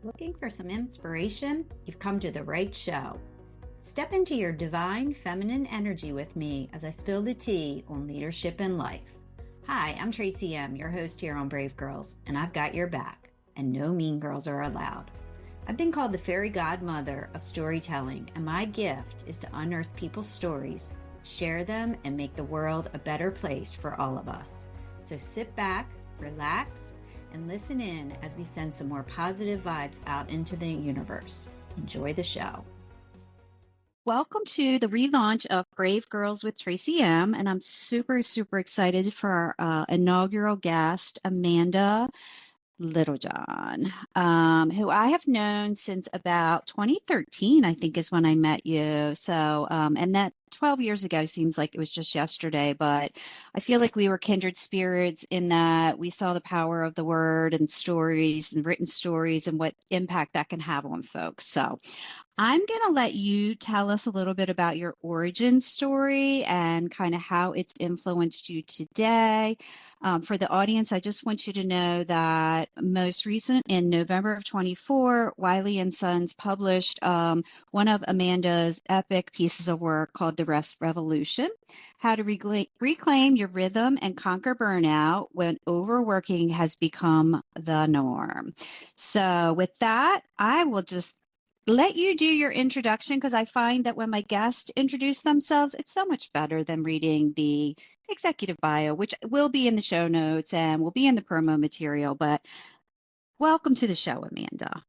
Looking for some inspiration? You've come to the right show. Step into your divine feminine energy with me as I spill the tea on leadership and life. Hi, I'm Tracy M., your host here on Brave Girls, and I've got your back, and no mean girls are allowed. I've been called the fairy godmother of storytelling, and my gift is to unearth people's stories, share them, and make the world a better place for all of us. So sit back, relax, and listen in as we send some more positive vibes out into the universe. Enjoy the show. Welcome to the relaunch of Brave Girls with Tracy M. And I'm super excited for our inaugural guest, Amanda Littlejohn, who I have known since about 2013, I think is when I met you. So, and that 12 years ago seems like it was just yesterday, but I feel like we were kindred spirits in that we saw the power of the word and stories and written stories and what impact that can have on folks. So I'm going to let you tell us a little bit about your origin story and kind of how it's influenced you today. For the audience, I just want you to know that most recent in November of 24, Wiley and Sons published one of Amanda's epic pieces of work called The Rest Revolution: How to Reclaim Your Rhythm and Conquer Burnout When Overworking Has Become the Norm. So with that, I will just let you do your introduction, because I find that when my guests introduce themselves, it's so much better than reading the executive bio, which will be in the show notes and will be in the promo material. But welcome to the show, Amanda.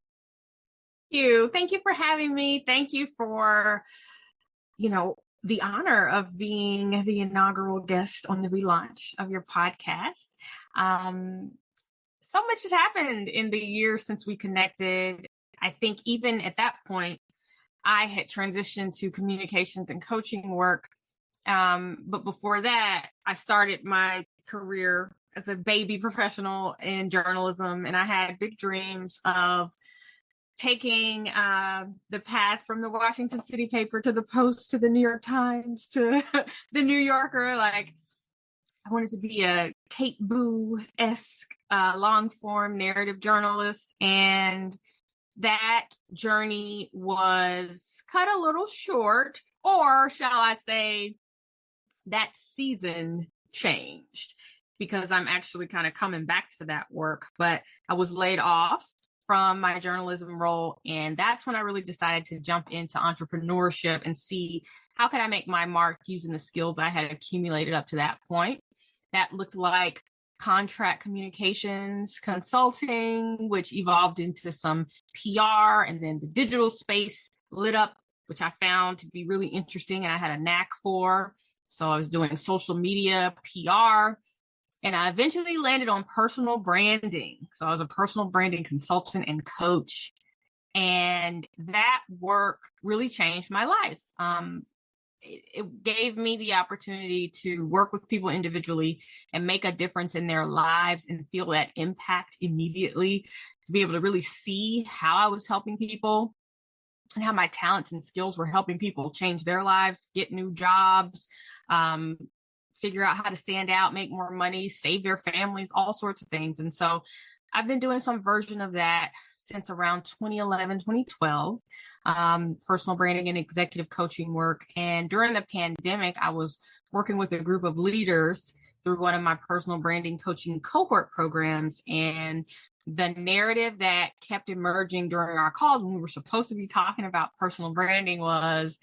Thank you for having me. Thank you for, the honor of being the inaugural guest on the relaunch of your podcast. So much has happened in the year since we connected. I think even at that point, I had transitioned to communications and coaching work. But before that, I started my career as a baby professional in journalism, and I had big dreams of taking the path from the Washington City paper to the Post to the New York Times to the New Yorker. Like, I wanted to be a Kate Boo-esque long form narrative journalist, and that journey was cut a little short, or shall I say, that season changed, because I'm actually kind of coming back to that work. But I was laid off from my journalism role, and that's when I really decided to jump into entrepreneurship and see how could I make my mark using the skills I had accumulated up to that point. That looked like contract communications consulting, which evolved into some PR, and then the digital space lit up, which I found to be really interesting and I had a knack for. So I was doing social media, PR, and I eventually landed on personal branding. So I was a personal branding consultant and coach, and that work really changed my life. It gave me the opportunity to work with people individually and make a difference in their lives and feel that impact immediately, to be able to really see how I was helping people and how my talents and skills were helping people change their lives, get new jobs, figure out how to stand out, make more money, save their families, all sorts of things. And so I've been doing some version of that since around 2011, 2012, personal branding and executive coaching work. And during the pandemic, I was working with a group of leaders through one of my personal branding coaching cohort programs. And the narrative that kept emerging during our calls when we were supposed to be talking about personal branding was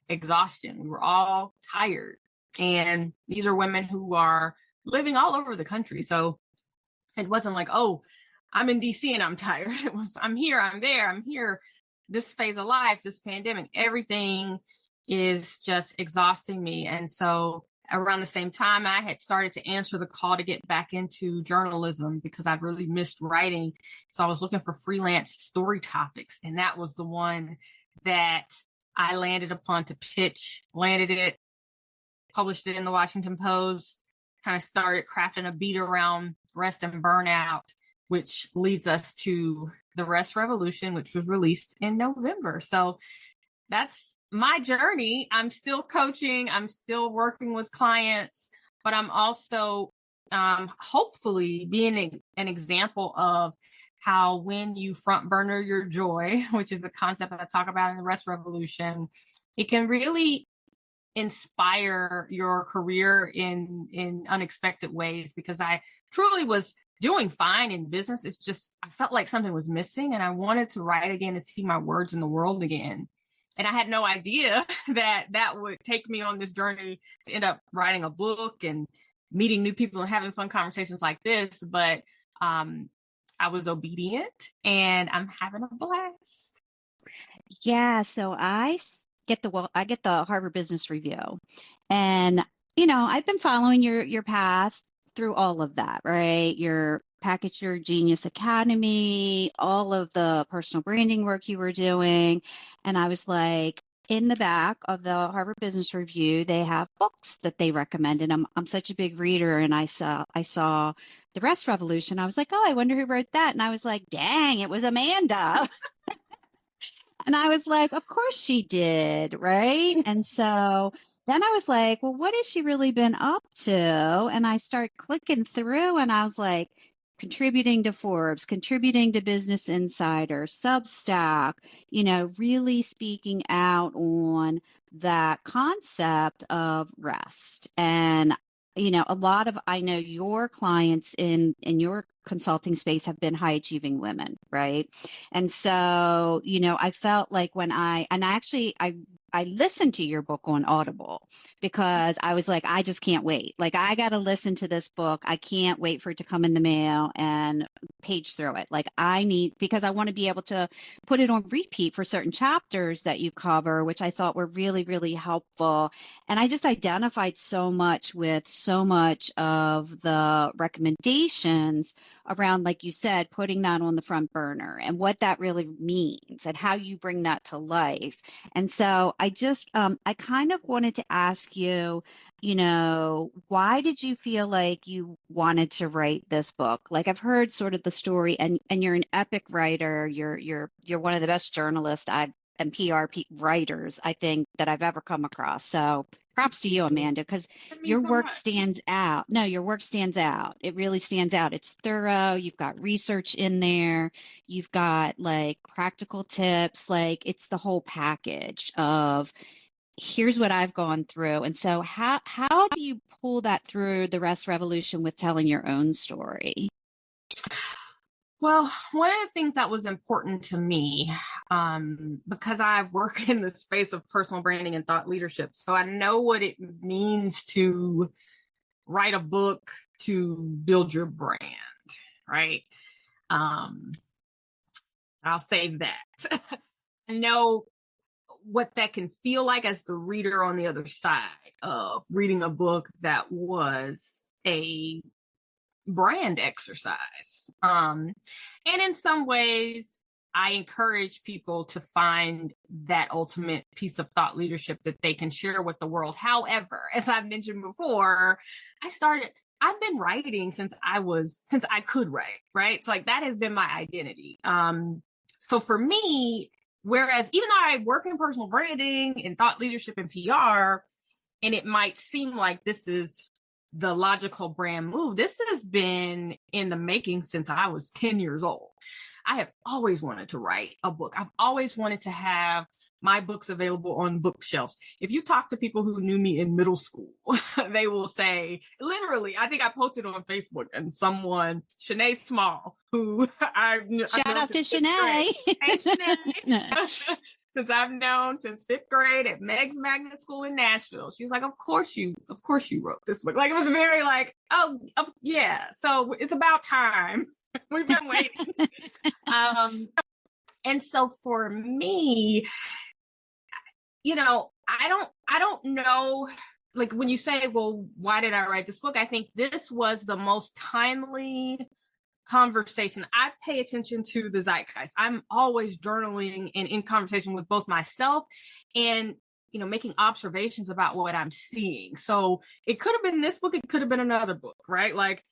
exhaustion. We were all tired. And these are women who are living all over the country. So it wasn't like, oh, I'm in DC and I'm tired. It was, I'm here, I'm there, I'm here. This phase of life, this pandemic, everything is just exhausting me. And so around the same time, I had started to answer the call to get back into journalism, because I've really missed writing. So I was looking for freelance story topics. And that was the one that I landed upon to pitch, landed it, published it in the Washington Post, kind of started crafting a beat around rest and burnout, which leads us to The Rest Revolution, which was released in November. So that's my journey. I'm still coaching. I'm still working with clients, but I'm also hopefully being an example of how when you front burner your joy, which is a concept that I talk about in the Rest Revolution, it can really inspire your career in unexpected ways, because I truly was doing fine in business. It's just, I felt like something was missing and I wanted to write again and see my words in the world again. And I had no idea that that would take me on this journey to end up writing a book and meeting new people and having fun conversations like this. But I was obedient and I'm having a blast. Yeah, so I get the Harvard Business Review, and I've been following your path through all of that, right? Your Package Your Genius Academy, all of the personal branding work you were doing, and I was like, in the back of the Harvard Business Review, they have books that they recommend, and I'm such a big reader, and I saw The Rest Revolution. I was like, oh, I wonder who wrote that, and I was like, dang, it was Amanda. And I was like, of course she did, right? And so then I was like, well, what has she really been up to? And I start clicking through and I was like, contributing to Forbes, contributing to Business Insider, Substack, really speaking out on that concept of rest. And a lot of, I know your clients in your consulting space have been high achieving women, right? And so, I felt like I listened to your book on Audible because I was like, I just can't wait. Like, I got to listen to this book. I can't wait for it to come in the mail and page through it. Like, because I want to be able to put it on repeat for certain chapters that you cover, which I thought were really, really helpful. And I just identified so much with so much of the recommendations around, like you said, putting that on the front burner and what that really means and how you bring that to life. And so I just, I kind of wanted to ask you, why did you feel like you wanted to write this book? Like, I've heard sort of the story, and you're an epic writer. You're one of the best journalists and PR writers, I think, that I've ever come across. So props to you, Amanda, because your work stands out. No, your work stands out. It really stands out. It's thorough. You've got research in there. You've got like practical tips. Like, it's the whole package of here's what I've gone through. And so how do you pull that through the Rest Revolution with telling your own story? Well, one of the things that was important to me, because I work in the space of personal branding and thought leadership, so I know what it means to write a book to build your brand, right? I'll say that. I know what that can feel like as the reader on the other side of reading a book that was a brand exercise. And in some ways, I encourage people to find that ultimate piece of thought leadership that they can share with the world. However, as I've mentioned before, I've been writing since I could write, right? So like that has been my identity. So for me, whereas even though I work in personal branding and thought leadership and PR, and it might seem like this is the logical brand move, this has been in the making since I was 10 years old. I have always wanted to write a book. I've always wanted to have my books available on bookshelves. If you talk to people who knew me in middle school, they will say, literally, I think I posted on Facebook, and someone, Shanae Small, who shout out to Shanae. Hey, Shanae. Since I've known since 5th grade at Meg's Magnet School in Nashville. She was like, of course you wrote this book. Like, it was very like, oh yeah. So it's about time. We've been waiting. And so for me, I don't know, like when you say, well, why did I write this book? I think this was the most timely conversation. I pay attention to the zeitgeist. I'm always journaling and in conversation with both myself and, making observations about what I'm seeing. So it could have been this book. It could have been another book, right? Like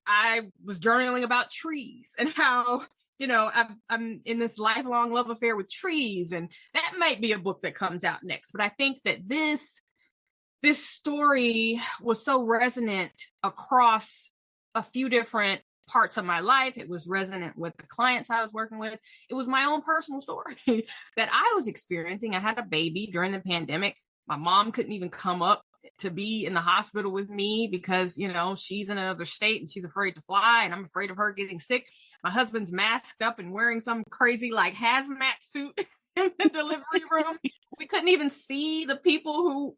I was journaling about trees and how, I'm in this lifelong love affair with trees. And that might be a book that comes out next. But I think that this story was so resonant across a few different parts of my life. It was resonant with the clients I was working with. It was my own personal story that I was experiencing. I had a baby during the pandemic. My mom couldn't even come up to be in the hospital with me because, she's in another state and she's afraid to fly, and I'm afraid of her getting sick. My husband's masked up and wearing some crazy like hazmat suit in the delivery room. We couldn't even see the people who,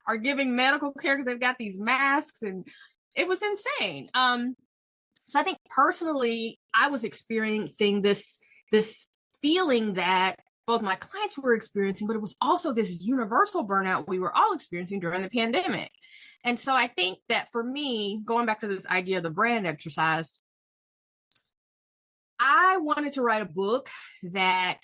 are giving medical care because they've got these masks, and it was insane. So I think personally, I was experiencing this feeling that both my clients were experiencing, but it was also this universal burnout we were all experiencing during the pandemic. And so I think that for me, going back to this idea of the brand exercise, I wanted to write a book that,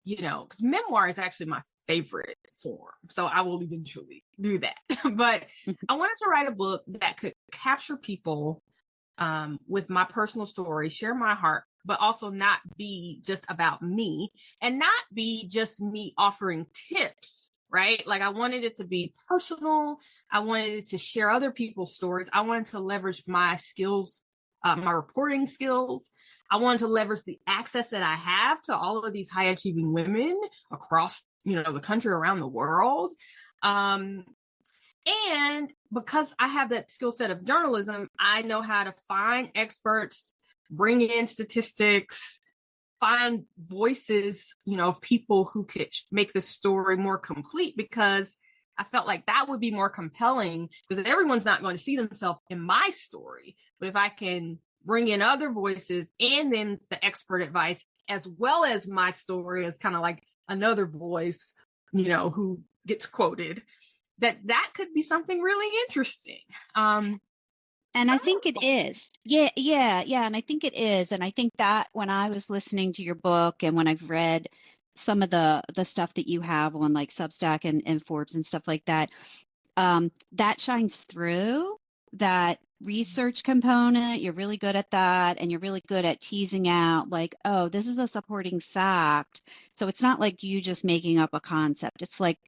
because memoir is actually my favorite form. So I will eventually do that. But I wanted to write a book that could capture people with my personal story, share my heart, but also not be just about me and not be just me offering tips, right? Like I wanted it to be personal. I wanted it to share other people's stories. I wanted to leverage my skills, my reporting skills. I wanted to leverage the access that I have to all of these high achieving women across, the country, around the world. And because I have that skill set of journalism, I know how to find experts, bring in statistics, find voices, of people who could make the story more complete, because I felt like that would be more compelling, because everyone's not going to see themselves in my story. But if I can bring in other voices and then the expert advice, as well as my story as kind of like another voice, who gets quoted, that could be something really interesting. And I think it is. Yeah. And I think it is. And I think that when I was listening to your book and when I've read some of the stuff that you have on like Substack and Forbes and stuff like that, that shines through that research component. You're really good at that. And you're really good at teasing out like, oh, this is a supporting fact. So it's not like you just making up a concept. It's like,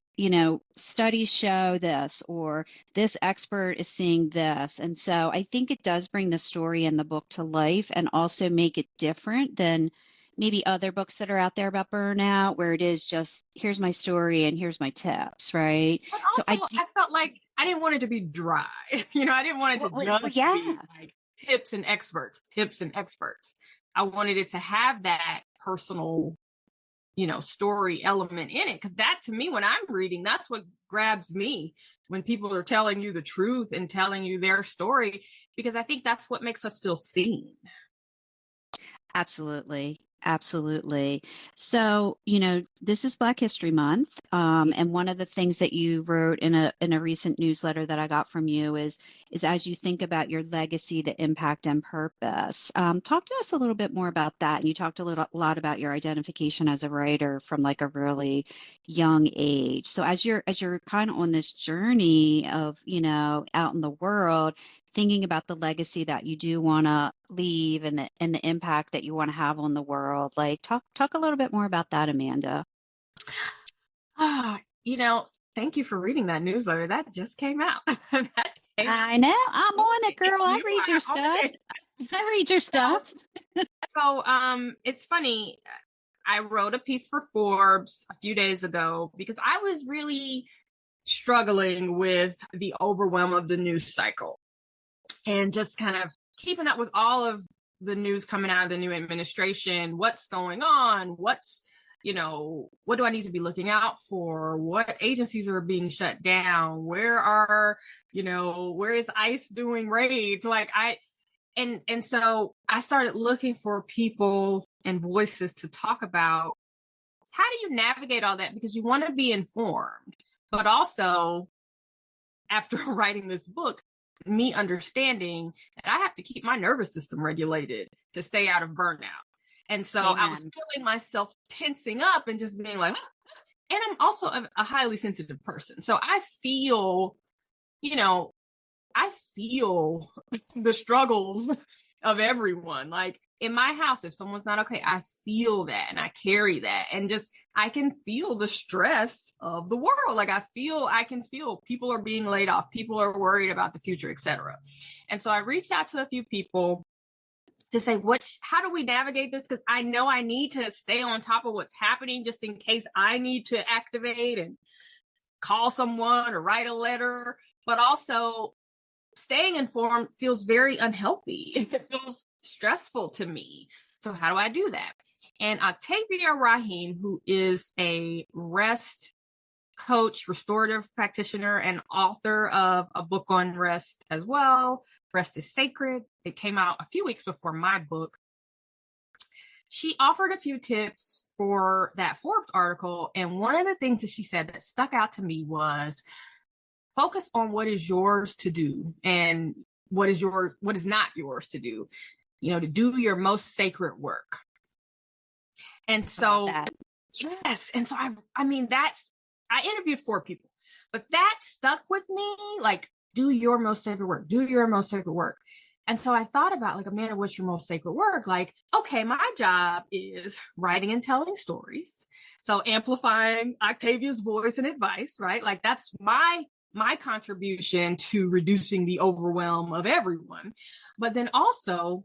studies show this, or this expert is seeing this. And so I think it does bring the story in the book to life and also make it different than maybe other books that are out there about burnout, where it is just, here's my story and here's my tips, right? But also, I felt like I didn't want it to be dry. I didn't want it to just be like tips and experts. I wanted it to have that personal, story element in it. Because that, to me, when I'm reading, that's what grabs me, when people are telling you the truth and telling you their story, because I think that's what makes us feel seen. Absolutely. So, this is Black History Month. And one of the things that you wrote in a recent newsletter that I got from you is as you think about your legacy, the impact and purpose. Talk to us a little bit more about that. And you talked a lot about your identification as a writer from like a really young age. So as you're kind of on this journey of, out in the world, thinking about the legacy that you do want to leave and the impact that you want to have on the world, like talk a little bit more about that, Amanda. Thank you for reading that newsletter. That just came out. I know. I'm on it, girl. I read your stuff. So it's funny. I wrote a piece for Forbes a few days ago because I was really struggling with the overwhelm of the news cycle and just kind of keeping up with all of the news coming out of the new administration. What's going on? What do I need to be looking out for? What agencies are being shut down? Where is ICE doing raids? And so I started looking for people and voices to talk about how do you navigate all that? Because you want to be informed, but also after writing this book, me understanding that I have to keep my nervous system regulated to stay out of burnout. And so I was feeling myself tensing up and just being like, and I'm also a highly sensitive person. So I feel the struggles of everyone. Like in my house, if someone's not okay, I feel that and I carry that. And just, I can feel the stress of the world. Like I can feel people are being laid off. People are worried about the future, etc. And so I reached out to a few people to say, how do we navigate this? Because I know I need to stay on top of what's happening just in case I need to activate and call someone or write a letter, but also staying informed feels very unhealthy. It feels stressful to me. So how do I do that? And Octavia Rahim, who is a rest coach, restorative practitioner, and author of a book on rest as well, Rest is Sacred. It came out a few weeks before my book. She offered a few tips for that Forbes article. And one of the things that she said that stuck out to me was focus on what is yours to do and what is not yours to do, to do your most sacred work. And so, yes. And so I interviewed 4 people, but that stuck with me, like, do your most sacred work, do your most sacred work. And so I thought about, like, Amanda, what's your most sacred work? Like, okay, my job is writing and telling stories. So amplifying Octavia's voice and advice, right? Like, that's my contribution to reducing the overwhelm of everyone. But then also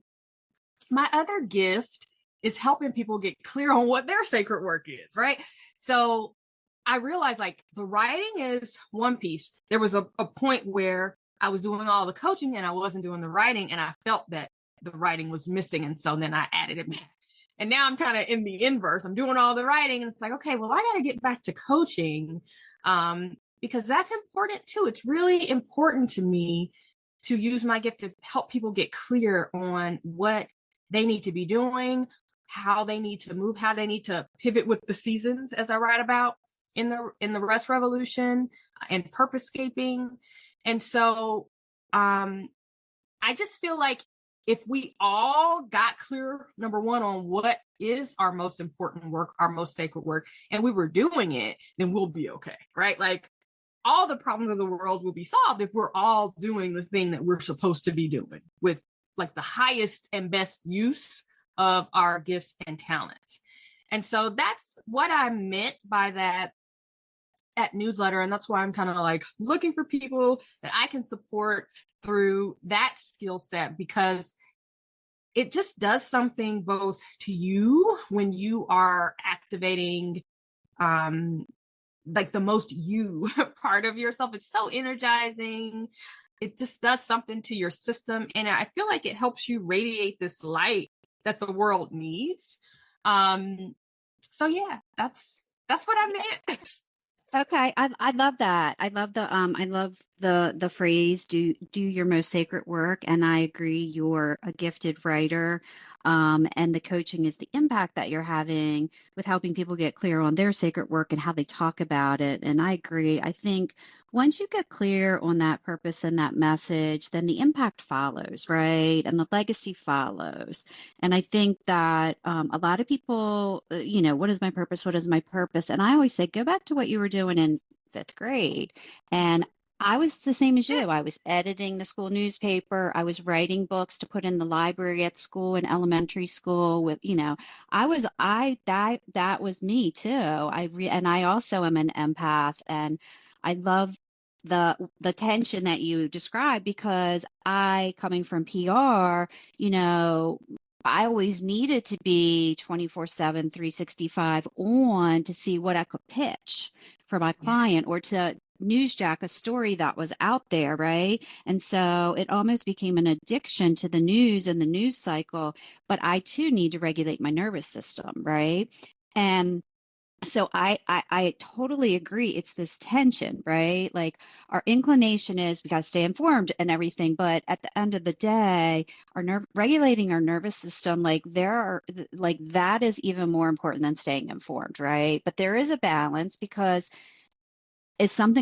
my other gift is helping people get clear on what their sacred work is, right? So I realized, like, the writing is one piece. There was a point where I was doing all the coaching and I wasn't doing the writing, and I felt that the writing was missing. And so then I added it back. And now I'm kind of in the inverse. I'm doing all the writing and it's like, okay, well, I got to get back to coaching because that's important too. It's really important to me to use my gift to help people get clear on what they need to be doing, how they need to move, how they need to pivot with the seasons, as I write about in the rest revolution and purposescaping. And so I just feel like if we all got clear, number one, on what is our most important work, our most sacred work, and we were doing it, then we'll be okay, right? Like, all the problems of the world will be solved if we're all doing the thing that we're supposed to be doing with, like, the highest and best use of our gifts and talents. And so that's what I meant by that newsletter. And that's why I'm kind of like looking for people that I can support through that skill set, because it just does something both to you when you are activating like the most you part of yourself. It's so energizing. It just does something to your system. And I feel like it helps you radiate this light that the world needs. So yeah, that's what I meant. Okay, I love that. I love the phrase do your most sacred work, and I agree. You're a gifted writer, and the coaching is the impact that you're having with helping people get clear on their sacred work and how they talk about it. And I agree. I think once you get clear on that purpose and that message, then the impact follows, right? And the legacy follows. And I think that a lot of people, what is my purpose? What is my purpose? And I always say, go back to what you were doing in 5th grade. And I was the same as you. I was editing the school newspaper. I was writing books to put in the library at school and elementary school with, that was me too. And I also am an empath, and I love the tension that you described, because coming from PR, I always needed to be 24/7, 365 on to see what I could pitch for my client or to newsjack a story that was out there, right? And so it almost became an addiction to the news and the news cycle, but I too need to regulate my nervous system, right? And so I totally agree. It's this tension, right? Like, our inclination is we got to stay informed and everything, but at the end of the day, regulating our nervous system, like, that is even more important than staying informed, right? But there is a balance, because is some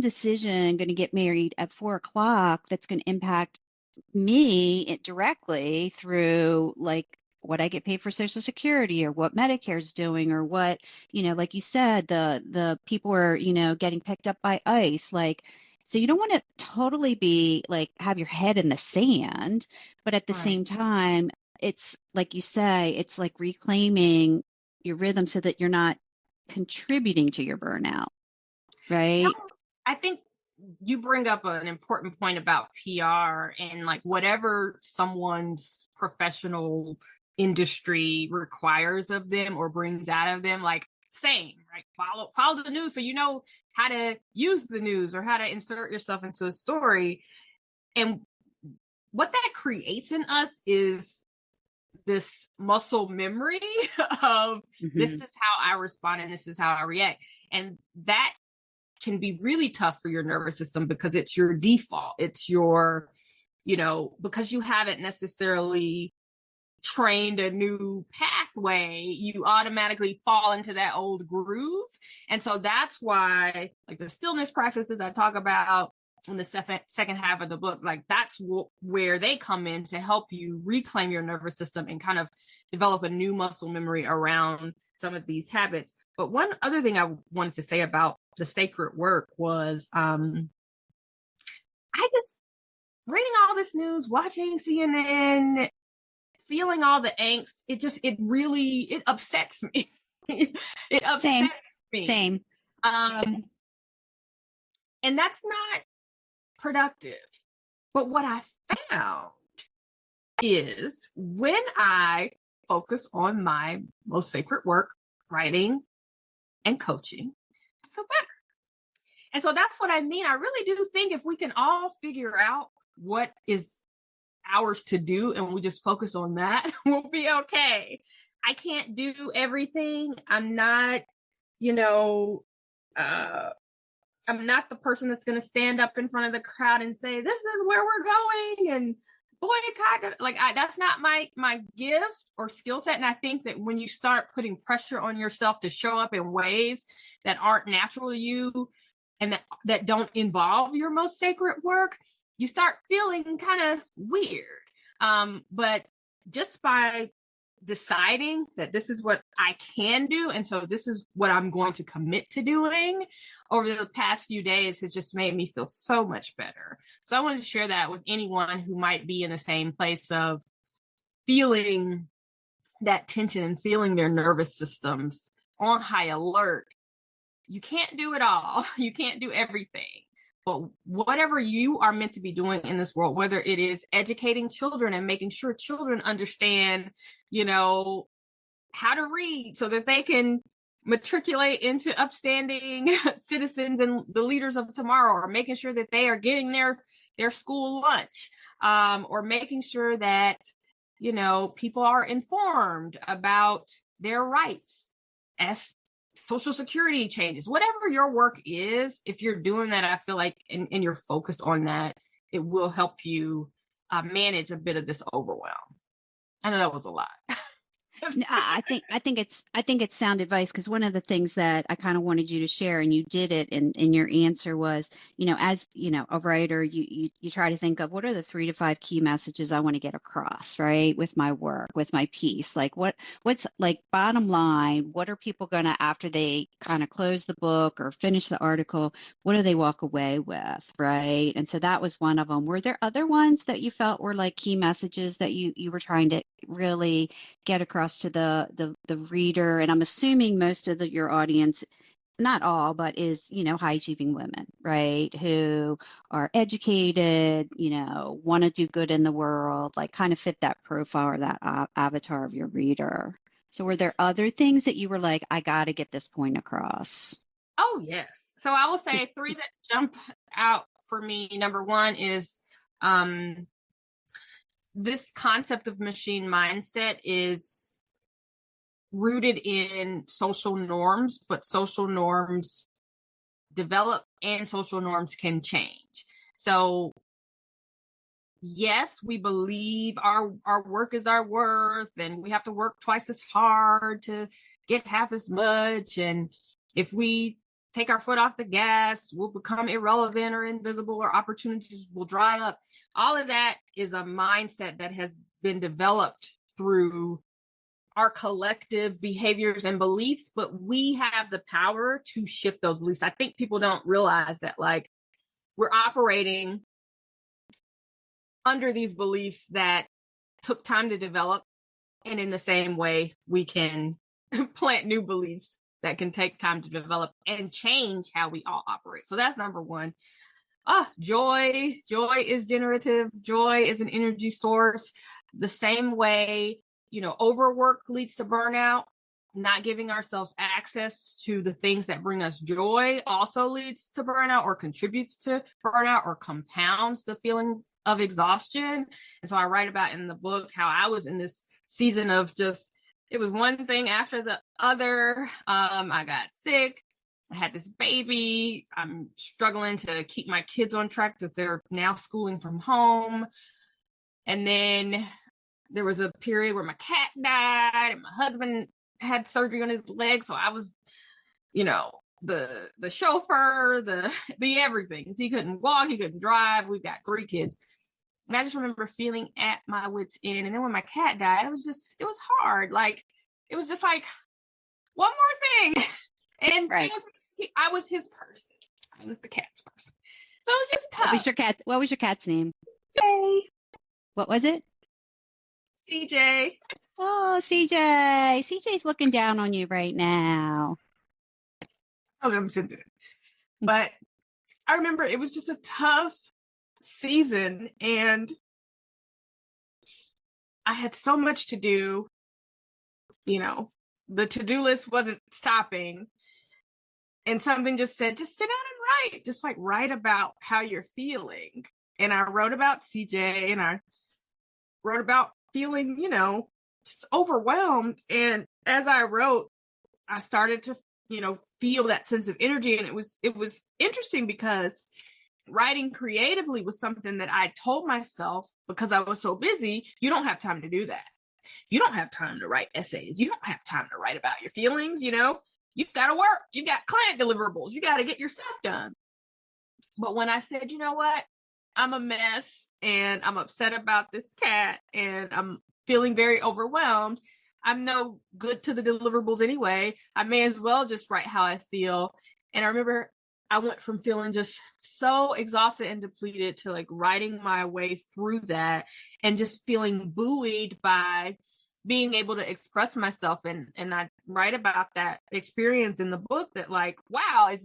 decision going to get made at 4:00 that's going to impact me directly through, like, what I get paid for Social Security, or what Medicare is doing, or what, like you said, the people are, getting picked up by ICE. Like, so you don't want to totally be like, have your head in the sand, but at the same time, it's like you say, it's like reclaiming your rhythm so that you're not contributing to your burnout. Right. I think you bring up an important point about PR and like whatever someone's professional industry requires of them or brings out of them, like same, right? Follow the news so you know how to use the news or how to insert yourself into a story. And what that creates in us is this muscle memory of this is how I respond and this is how I react. And that can be really tough for your nervous system because it's your default. It's your, because you haven't necessarily trained a new pathway, you automatically fall into that old groove. And so that's why, like the stillness practices I talk about in the second half of the book, like that's where they come in to help you reclaim your nervous system and kind of develop a new muscle memory around some of these habits. But one other thing I wanted to say about the sacred work was I just reading all this news, watching CNN, feeling all the angst, it really upsets me. It upsets me. Same. And that's not productive. But what I found is when I focus on my most sacred work, writing and coaching, I feel better. And so that's what I mean. I really do think if we can all figure out what is ours to do and we just focus on that, we'll be okay. I can't do everything. I'm not, I'm not the person that's going to stand up in front of the crowd and say, this is where we're going and boycott. That's not my gift or skill set. And I think that when you start putting pressure on yourself to show up in ways that aren't natural to you and that don't involve your most sacred work, you start feeling kind of weird. But just by deciding that this is what I can do, and so this is what I'm going to commit to doing over the past few days has just made me feel so much better. So I wanted to share that with anyone who might be in the same place of feeling that tension and feeling their nervous systems on high alert. You can't do it all. You can't do everything. But whatever you are meant to be doing in this world, whether it is educating children and making sure children understand, how to read so that they can matriculate into upstanding citizens and the leaders of tomorrow, or making sure that they are getting their school lunch, or making sure that, people are informed about their rights as Social Security changes, whatever your work is, if you're doing that, I feel like, and you're focused on that, it will help you manage a bit of this overwhelm. I know that was a lot. I think it's sound advice, because one of the things that I kind of wanted you to share, and you did it in your answer, was, as a writer, you try to think of what are the 3 to 5 key messages I want to get across, right, with my work, with my piece, like what's like bottom line, what are people gonna, after they kind of close the book or finish the article, what do they walk away with, right? And so that was one of them. Were there other ones that you felt were like key messages that you were trying to really get across to the reader? And I'm assuming most of your audience, not all, but is, high achieving women, right? Who are educated, want to do good in the world, like kind of fit that profile or that avatar of your reader. So were there other things that you were like, I got to get this point across? Oh, yes. So I will say 3 that jump out for me. Number one is, this concept of machine mindset is rooted in social norms, but social norms develop and social norms can change. So yes, we believe our work is our worth and we have to work twice as hard to get half as much. And if we take our foot off the gas, we'll become irrelevant or invisible, or opportunities will dry up. All of that is a mindset that has been developed through our collective behaviors and beliefs, but we have the power to shift those beliefs. I think people don't realize that, like, we're operating under these beliefs that took time to develop. And in the same way, we can plant new beliefs that can take time to develop and change how we all operate. So that's number one. joy. Joy is generative. Joy is an energy source. The same way, overwork leads to burnout. Not giving ourselves access to the things that bring us joy also leads to burnout, or contributes to burnout, or compounds the feelings of exhaustion. And so I write about in the book how I was in this season of just, it was one thing after the other. I got sick. I had this baby. I'm struggling to keep my kids on track because they're now schooling from home. And then there was a period where my cat died and my husband had surgery on his leg. So I was, the chauffeur, the everything. 'Cause he couldn't walk, he couldn't drive. We've got 3 kids. And I just remember feeling at my wit's end. And then when my cat died, it was hard. Like, it was just like, one more thing. And Right. I was his person. I was the cat's person. So it was just tough. What was your cat's name? Hey, What was it? CJ. Oh, CJ. CJ's looking down on you right now. I'm sensitive. But I remember it was just a tough season, and I had so much to do. The to-do list wasn't stopping. And something just said, just sit down and write. Just like write about how you're feeling. And I wrote about CJ, and I wrote about feeling, just overwhelmed. And as I wrote, I started to, feel that sense of energy. And it was interesting because writing creatively was something that I told myself, because I was so busy, you don't have time to do that. You don't have time to write essays. You don't have time to write about your feelings, You've got to work. You've got client deliverables. You got to get your stuff done. But when I said, you know what? I'm a mess and I'm upset about this cat and I'm feeling very overwhelmed. I'm no good to the deliverables anyway. I may as well just write how I feel. And I remember I went from feeling just so exhausted and depleted to like writing my way through that and just feeling buoyed by being able to express myself. And I write about that experience in the book, that like, wow,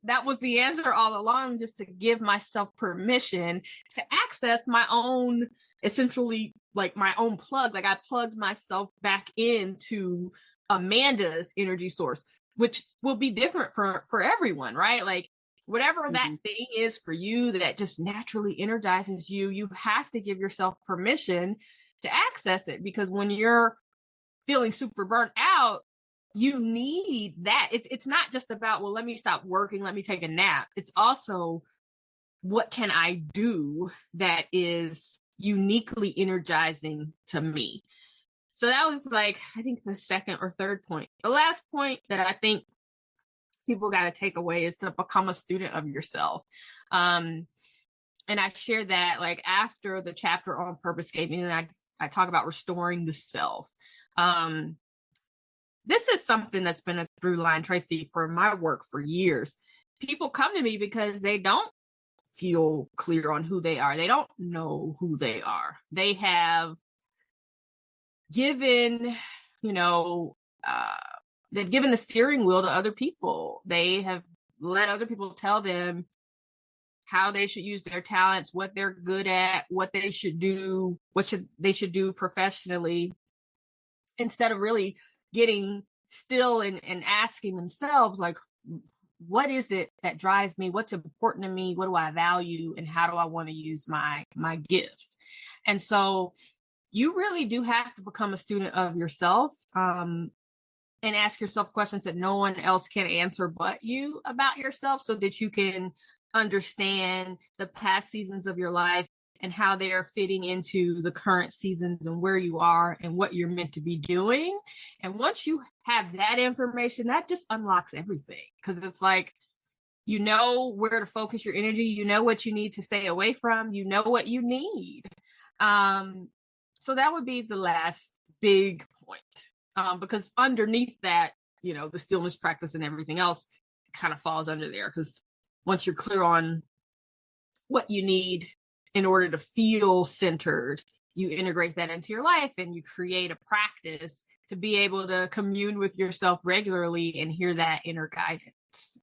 that was the answer all along, just to give myself permission to access my own, essentially like my own plug. Like I plugged myself back into Amanda's energy source, which will be different for everyone, right? Like whatever that thing is for you that just naturally energizes you, you have to give yourself permission to access it, because when you're feeling super burnt out, you need that. It's not just about, well, let me stop working, let me take a nap. It's also, what can I do that is uniquely energizing to me? So that was like, I think the second or third point. The last point that I think people got to take away is to become a student of yourself. And I shared that like after the chapter on purpose gave me, and I talk about restoring the self. This is something that's been a through line, Tracy, for my work for years. People come to me because they don't feel clear on who they are. They don't know who they are. They have given, they've given the steering wheel to other people. They have let other people tell them how they should use their talents, what they're good at, what they should do, they should do professionally, instead of really getting still and asking themselves, like, what is it that drives me? What's important to me? What do I value? And how do I want to use my gifts? And so you really do have to become a student of yourself, and ask yourself questions that no one else can answer but you about yourself, so that you can understand the past seasons of your life and how they are fitting into the current seasons and where you are and what you're meant to be doing. And once you have that information, that just unlocks everything, because it's like, you know where to focus your energy, you know what you need to stay away from, you know what you need. So that would be the last big point, because underneath that, the stillness practice and everything else kind of falls under there, because once you're clear on what you need in order to feel centered, you integrate that into your life and you create a practice to be able to commune with yourself regularly and hear that inner guidance.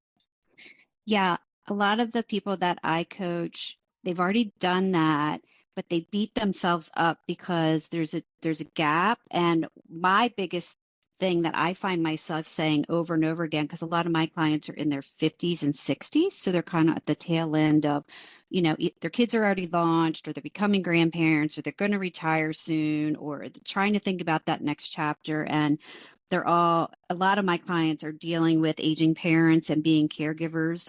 Yeah. a lot of the people that I coach, they've already done that, but they beat themselves up because there's a gap. And my biggest thing that I find myself saying over and over again, because a lot of my clients are in their 50s and 60s, so they're kind of at the tail end of, their kids are already launched, or they're becoming grandparents, or they're going to retire soon, or they're trying to think about that next chapter. And a lot of my clients are dealing with aging parents and being caregivers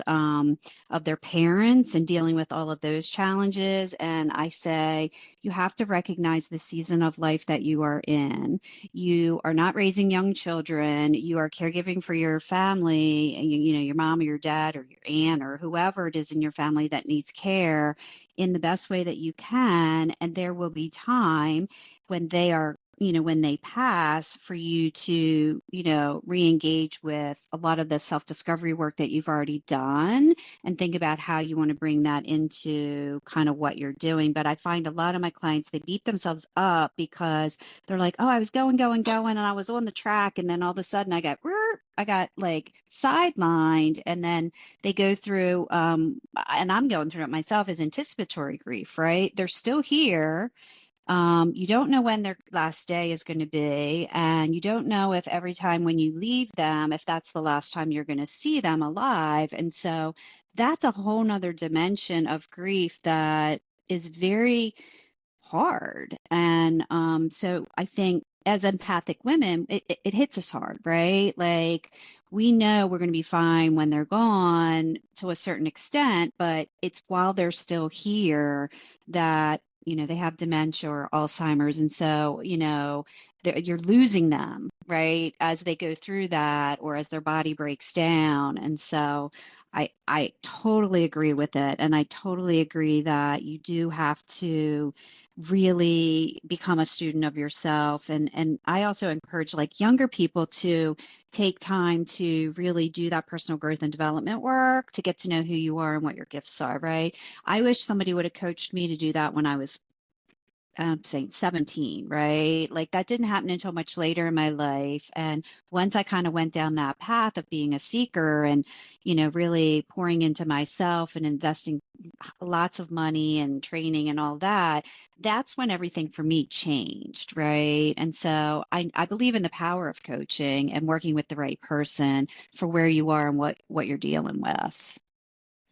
of their parents and dealing with all of those challenges. And I say, you have to recognize the season of life that you are in. You are not raising young children. You are caregiving for your family, and your mom or your dad or your aunt or whoever it is in your family that needs care in the best way that you can. And there will be time when when they pass, for you to, re-engage with a lot of the self-discovery work that you've already done, and think about how you want to bring that into kind of what you're doing. But I find a lot of my clients, they beat themselves up because they're like, oh, I was going, and I was on the track. And then all of a sudden I got like sidelined. And then they go through, and I'm going through it myself, is anticipatory grief, right? They're still here. You don't know when their last day is going to be, and you don't know if every time when you leave them, if that's the last time you're going to see them alive. And so that's a whole nother dimension of grief that is very hard. And so I think as empathic women, it hits us hard, right? Like, we know we're going to be fine when they're gone to a certain extent, but it's while they're still here that they have dementia or Alzheimer's. And so, you're losing them, right, as they go through that, or as their body breaks down. And so I totally agree with it. And I totally agree that you do have to really become a student of yourself. And I also encourage like younger people to take time to really do that personal growth and development work, to get to know who you are and what your gifts are, right? I wish somebody would have coached me to do that when I was saying 17, right? Like, that didn't happen until much later in my life. And once I kind of went down that path of being a seeker and, really pouring into myself and investing lots of money and training and all that, that's when everything for me changed, right? And so I believe in the power of coaching and working with the right person for where you are and what you're dealing with.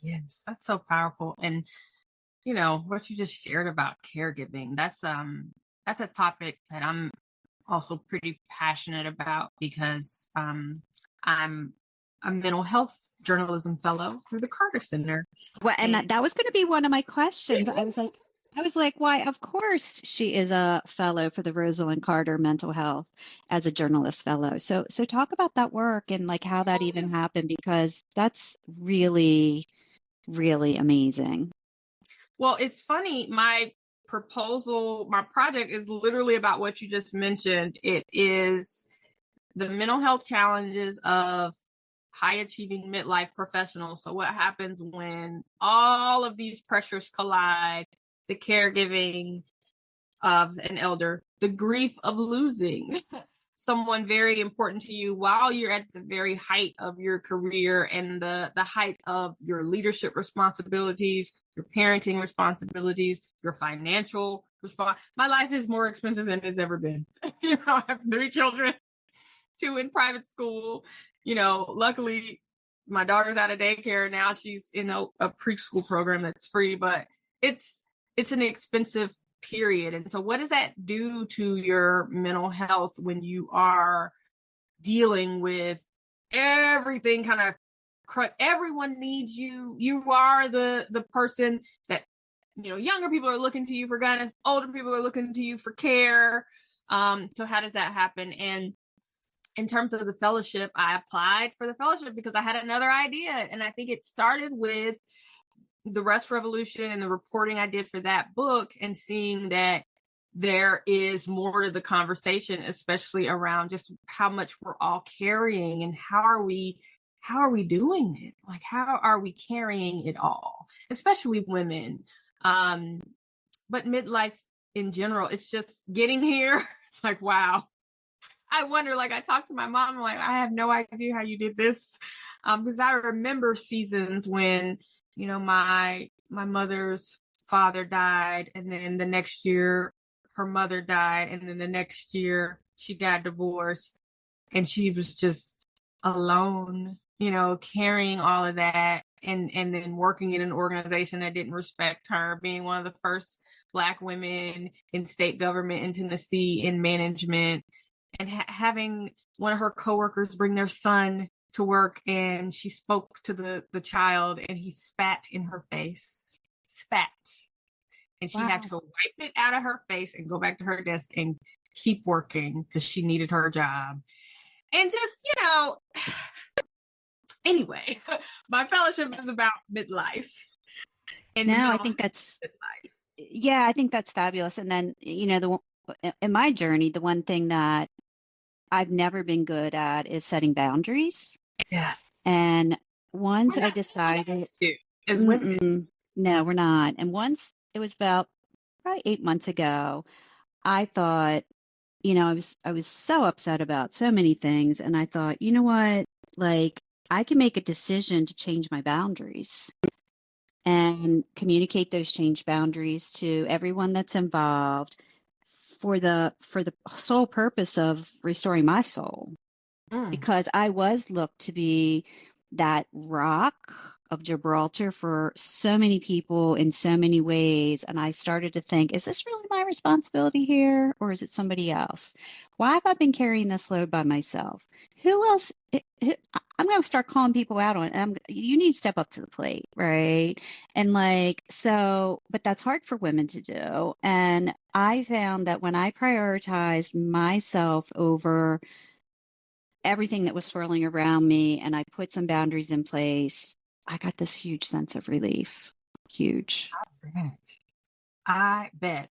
Yes, that's so powerful. And what you just shared about caregiving, that's a topic that I'm also pretty passionate about, because I'm a mental health journalism fellow through the Carter Center. Well, and that was going to be one of my questions. I was like, why? Of course, she is a fellow for the Rosalind Carter Mental Health as a journalist fellow. So talk about that work and like how that even happened, because that's really, really amazing. Well, it's funny. My project is literally about what you just mentioned. It is the mental health challenges of high achieving midlife professionals. So what happens when all of these pressures collide: the caregiving of an elder, the grief of losing someone very important to you while you're at the very height of your career and the height of your leadership responsibilities, your parenting responsibilities, your financial My life is more expensive than it's ever been. I have 3 children, 2 in private school. Luckily my daughter's out of daycare now. She's in a preschool program that's free, but it's an expensive period. And so what does that do to your mental health when you are dealing with everything kind of everyone needs you? You are the person that, younger people are looking to you for guidance, older people are looking to you for care. So how does that happen? And in terms of the fellowship, I applied for the fellowship because I had another idea. And I think it started with the Rest Revolution and the reporting I did for that book, and seeing that there is more to the conversation, especially around just how much we're all carrying and how are we doing it? Like, how are we carrying it all, especially women? But midlife in general, it's just getting here. It's like, wow. I wonder, like, I talked to my mom, I'm like, I have no idea how you did this. Because I remember seasons when my mother's father died, and then the next year her mother died, and then the next year she got divorced, and she was just alone, carrying all of that, and then working in an organization that didn't respect her, being one of the first Black women in state government in Tennessee in management, and having one of her coworkers bring their son to work, and she spoke to the child, and he spat in her face. Spat. And she had to go wipe it out of her face and go back to her desk and keep working because she needed her job. And just, anyway, my fellowship is about midlife. And I think that's, I think that's fabulous. And then, in my journey, the one thing that I've never been good at is setting boundaries. Yes. And once I decided, as women, no, we're not. And once it was about probably 8 months ago, I thought, I was so upset about so many things. And I thought, you know what, like I can make a decision to change my boundaries and communicate those change boundaries to everyone that's involved for the sole purpose of restoring my soul. Because I was looked to be that rock of Gibraltar for so many people in so many ways. And I started to think, is this really my responsibility here, or is it somebody else? Why have I been carrying this load by myself? Who else? I'm going to start calling people out on it. You need to step up to the plate, right? And but that's hard for women to do. And I found that when I prioritized myself over everything that was swirling around me, and I put some boundaries in place, I got this huge sense of relief. Huge. I bet.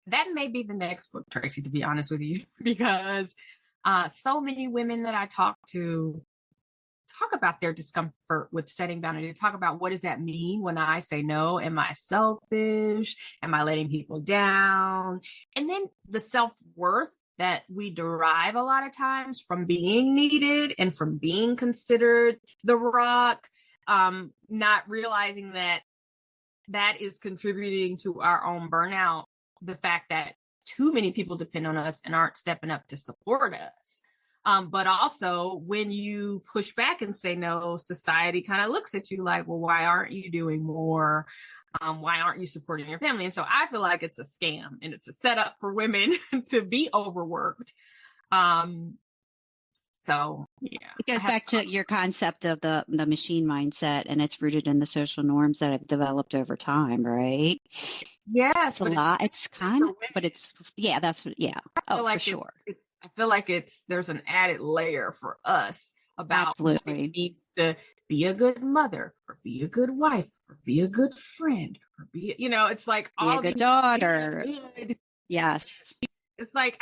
That may be the next book, Tracy, to be honest with you, because so many women that I talk to talk about their discomfort with setting boundaries. They talk about, what does that mean when I say no? Am I selfish? Am I letting people down? And then the self-worth that we derive a lot of times from being needed and from being considered the rock, not realizing that is contributing to our own burnout. The fact that too many people depend on us and aren't stepping up to support us. But also when you push back and say no, society kind of looks at you like, well, why aren't you doing more? Why aren't you supporting your family? And so I feel like it's a scam, and it's a setup for women to be overworked. So yeah, it goes back to your concept of the machine mindset, and it's rooted in the social norms that have developed over time, right? Yes, it's a lot. It's kind of, but it's that's what. Yeah, for sure. I feel like there's an added layer for us about absolutely what it means to be a good mother, or be a good wife, or be a good friend, or be, it's like be all a good daughter. Good. Yes. It's like,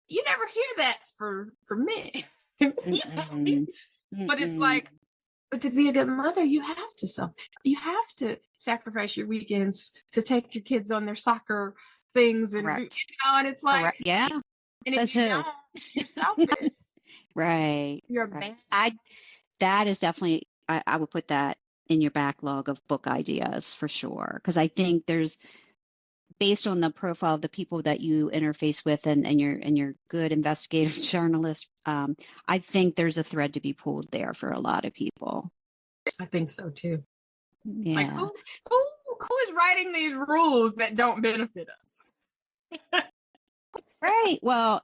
you never hear that for men. But it's like, but to be a good mother, you have to sacrifice your weekends to take your kids on their soccer things, and and it's like, correct. Yeah. And if you don't, you're selfish. Right. You're right. That is definitely, I would put that in your backlog of book ideas for sure. Because I think there's, based on the profile of the people that you interface with and your good investigative journalist, I think there's a thread to be pulled there for a lot of people. I think so too. Yeah. Like who is writing these rules that don't benefit us? Right. Well,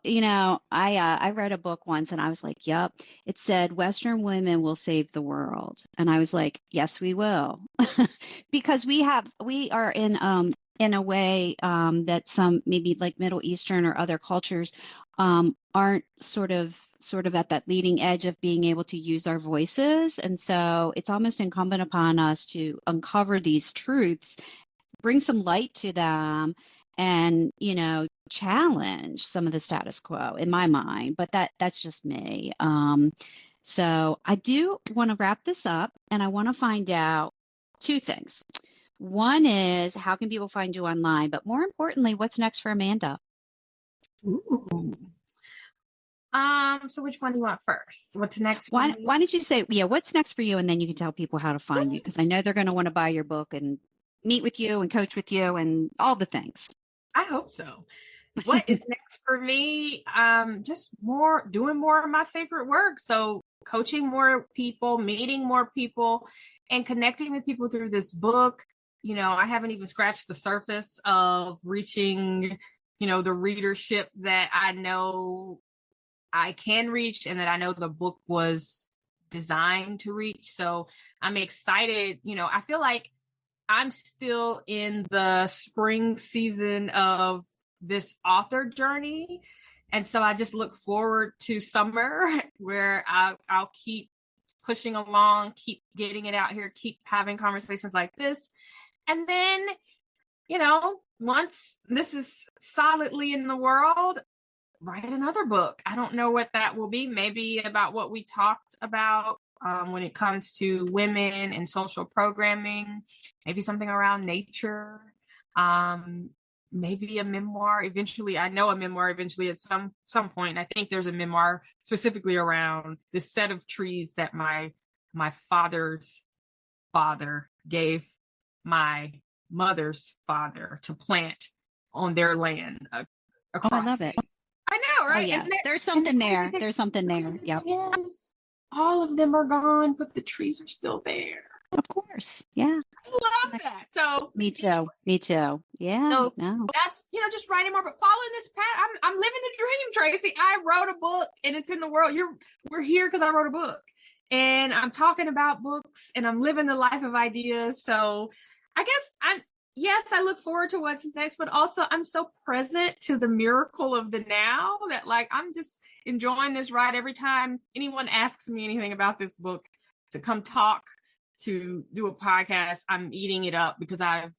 I read a book once and I was like, yep, it said Western women will save the world. And I was like, yes, we will. Because we are in a way that some maybe like Middle Eastern or other cultures aren't sort of at that leading edge of being able to use our voices. And so it's almost incumbent upon us to uncover these truths, bring some light to them, and, challenge some of the status quo in my mind, but that's just me. So I do want to wrap this up, and I want to find out two things. One is, how can people find you online? But more importantly, what's next for Amanda? Ooh. So which one do you want first? What's next? Why don't you say, yeah, what's next for you? And then you can tell people how to find you, because I know they're going to want to buy your book and meet with you and coach with you and all the things. I hope so. What is next for me? Just doing more of my sacred work. So coaching more people, meeting more people, and connecting with people through this book. I haven't even scratched the surface of reaching, the readership that I know I can reach and that I know the book was designed to reach. So I'm excited. I feel like I'm still in the spring season of this author journey. And so I just look forward to summer where I'll keep pushing along, keep getting it out here, keep having conversations like this. And then, once this is solidly in the world, write another book. I don't know what that will be. Maybe about what we talked about when it comes to women and social programming, maybe something around nature, maybe a memoir eventually. I know a memoir eventually at some point. I think there's a memoir specifically around this set of trees that my father's father gave my mother's father to plant on their land. I love it. I know, right? Oh, yeah. There's something there. There's something there. Yep. Yes. All of them are gone, but the trees are still there. Of course. Yeah. I love that. So me too. Yeah. So no. That's, just writing more, but following this path. I'm living the dream, Tracy. I wrote a book and it's in the world. We're here because I wrote a book. And I'm talking about books and I'm living the life of ideas. So I guess I look forward to what's next, but also I'm so present to the miracle of the now that I'm just enjoying this ride. Every time anyone asks me anything about this book, to come talk, to do a podcast, I'm eating it up because I've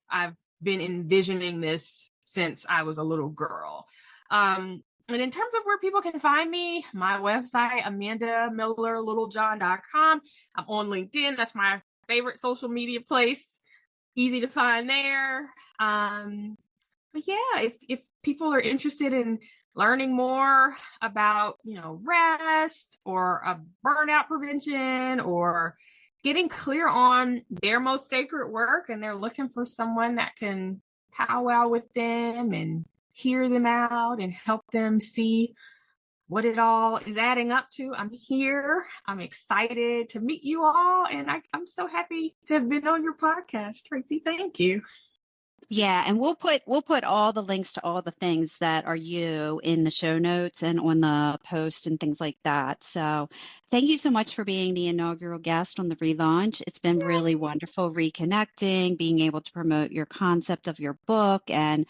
been envisioning this since I was a little girl. And in terms of where people can find me, my website, AmandaMillerLittlejohn.com. I'm on LinkedIn. That's my favorite social media place. Easy to find there. But yeah, if people are interested in learning more about, rest or a burnout prevention or getting clear on their most sacred work, and they're looking for someone that can powwow with them and hear them out and help them see what it all is adding up to, I'm here. I'm excited to meet you all. And I'm so happy to have been on your podcast, Tracy. Thank you. Yeah, and we'll put all the links to all the things that are you in the show notes and on the post and things like that. So thank you so much for being the inaugural guest on the relaunch. It's been really wonderful reconnecting, being able to promote your concept of your book and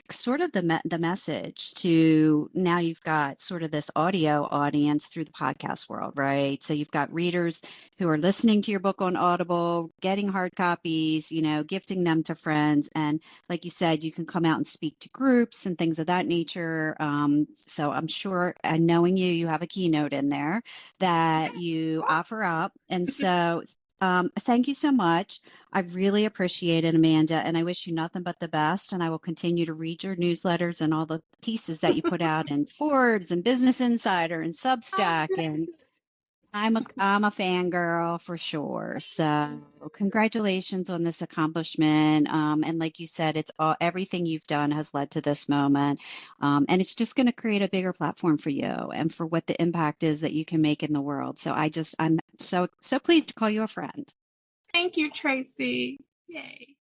sort of the message to now you've got sort of this audio audience through the podcast world, right? So you've got readers who are listening to your book on Audible, getting hard copies, gifting them to friends. And like you said, you can come out and speak to groups and things of that nature. So I'm sure, and knowing you have a keynote in there that you offer up. And so thank you so much. I really appreciate it, Amanda, and I wish you nothing but the best. And I will continue to read your newsletters and all the pieces that you put out in Forbes and Business Insider and Substack. And I'm a fangirl for sure. So congratulations on this accomplishment. And like you said, it's everything you've done has led to this moment. And it's just going to create a bigger platform for you and for what the impact is that you can make in the world. So I'm so pleased to call you a friend. Thank you, Tracy. Yay.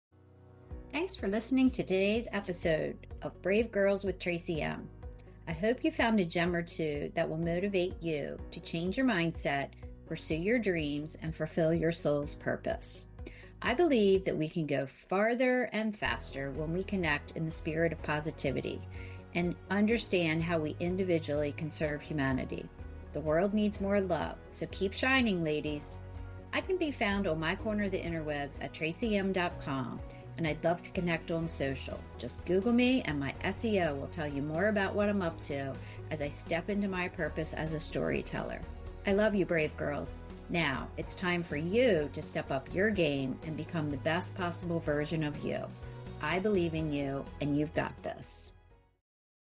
Thanks for listening to today's episode of Brave Girls with Tracy M. I hope you found a gem or two that will motivate you to change your mindset, pursue your dreams, and fulfill your soul's purpose. I believe that we can go farther and faster when we connect in the spirit of positivity and understand how we individually can serve humanity. The world needs more love, so keep shining, ladies. I can be found on my corner of the interwebs at tracym.com. And I'd love to connect on social. Just Google me and my SEO will tell you more about what I'm up to as I step into my purpose as a storyteller. I love you, brave girls. Now, it's time for you to step up your game and become the best possible version of you. I believe in you, and you've got this.